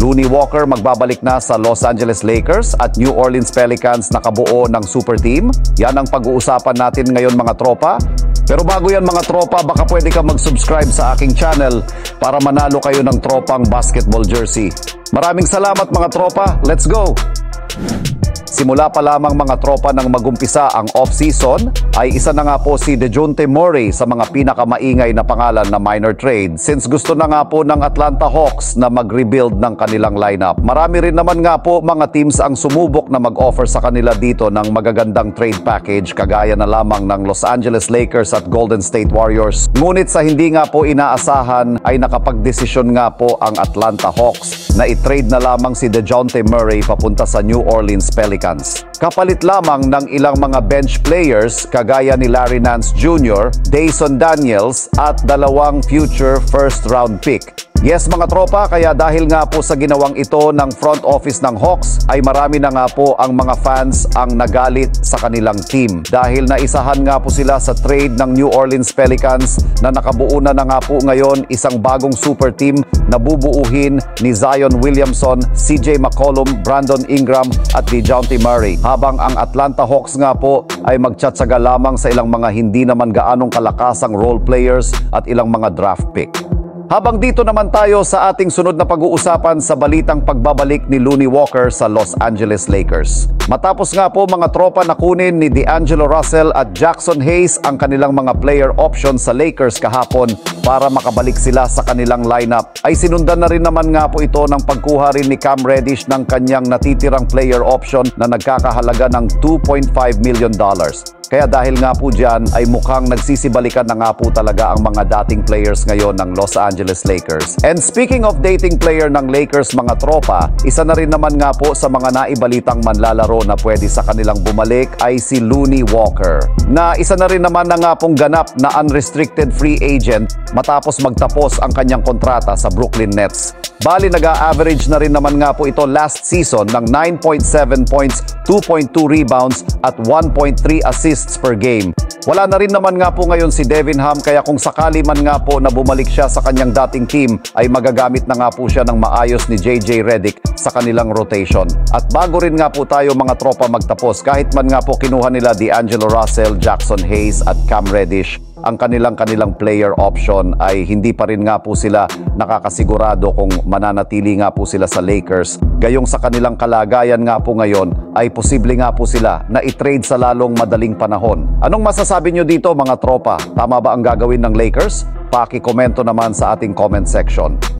Looney Walker magbabalik na sa Los Angeles Lakers at New Orleans Pelicans nakabuo ng super team. Yan ang pag-uusapan natin ngayon mga tropa. Pero bago yan mga tropa, baka pwede ka mag-subscribe sa aking channel para manalo kayo ng tropang basketball jersey. Maraming salamat mga tropa. Let's go! Simula pa lamang mga tropa nang magumpisa ang off-season ay isa na nga po si DeJounte Murray sa mga pinakamaingay na pangalan na minor trade since gusto na nga po ng Atlanta Hawks na mag-rebuild ng kanilang lineup. Marami rin naman nga po mga teams ang sumubok na mag-offer sa kanila dito ng magagandang trade package kagaya na lamang ng Los Angeles Lakers at Golden State Warriors. Ngunit sa hindi nga po inaasahan ay nakapagdesisyon nga po ang Atlanta Hawks na i-trade na lamang si DeJounte Murray papunta sa New Orleans Pelicans. Kapalit lamang ng ilang mga bench players kagaya ni Larry Nance Jr., Dayson Daniels at 2 future first round pick. Yes mga tropa, kaya dahil nga po sa ginawang ito ng front office ng Hawks ay marami na nga po ang mga fans ang nagalit sa kanilang team dahil naisahan nga po sila sa trade ng New Orleans Pelicans na nakabuo na nga po ngayon isang bagong super team na bubuuhin ni Zion Williamson, CJ McCollum, Brandon Ingram at DeJounte Murray. Habang ang Atlanta Hawks nga po ay magtsatsaga lamang sa ilang mga hindi naman gaanong kalakasang role players at ilang mga draft pick. Habang dito naman tayo sa ating sunod na pag-uusapan sa balitang pagbabalik ni Looney Walker sa Los Angeles Lakers. Matapos nga po mga tropa na kunin ni D'Angelo Russell at Jackson Hayes ang kanilang mga player options sa Lakers kahapon para makabalik sila sa kanilang lineup, ay sinundan na rin naman nga po ito ng pagkuha rin ni Cam Reddish ng kanyang natitirang player option na nagkakahalaga ng $2.5 million. Kaya dahil nga po dyan ay mukhang nagsisibalikan na nga po talaga ang mga dating players ngayon ng Los Angeles Lakers. And speaking of dating player ng Lakers mga tropa, isa na rin naman nga po sa mga naibalitang manlalaro na pwede sa kanilang bumalik ay si Looney Walker, na isa na rin naman na nga pong ganap na unrestricted free agent matapos magtapos ang kanyang kontrata sa Brooklyn Nets. Bali nag-a-average na rin naman nga po ito last season ng 9.7 points, 2.2 rebounds at 1.3 assists per game. Wala na rin naman nga po ngayon si Devin Ham kaya kung sakali man nga po na bumalik siya sa kanyang dating team ay magagamit na nga po siya ng maayos ni JJ Redick sa kanilang rotation. At bago rin nga po tayo mga tropa magtapos, kahit man nga po kinuha nila D'Angelo Russell, Jackson Hayes at Cam Reddish, ang kanilang player option ay hindi pa rin nga po sila nakakasigurado kung mananatili nga po sila sa Lakers. Gayong sa kanilang kalagayan nga po ngayon ay posible nga po sila na i-trade sa lalong madaling panahon. Anong masasabi nyo dito mga tropa? Tama ba ang gagawin ng Lakers? Paki-komento naman sa ating comment section.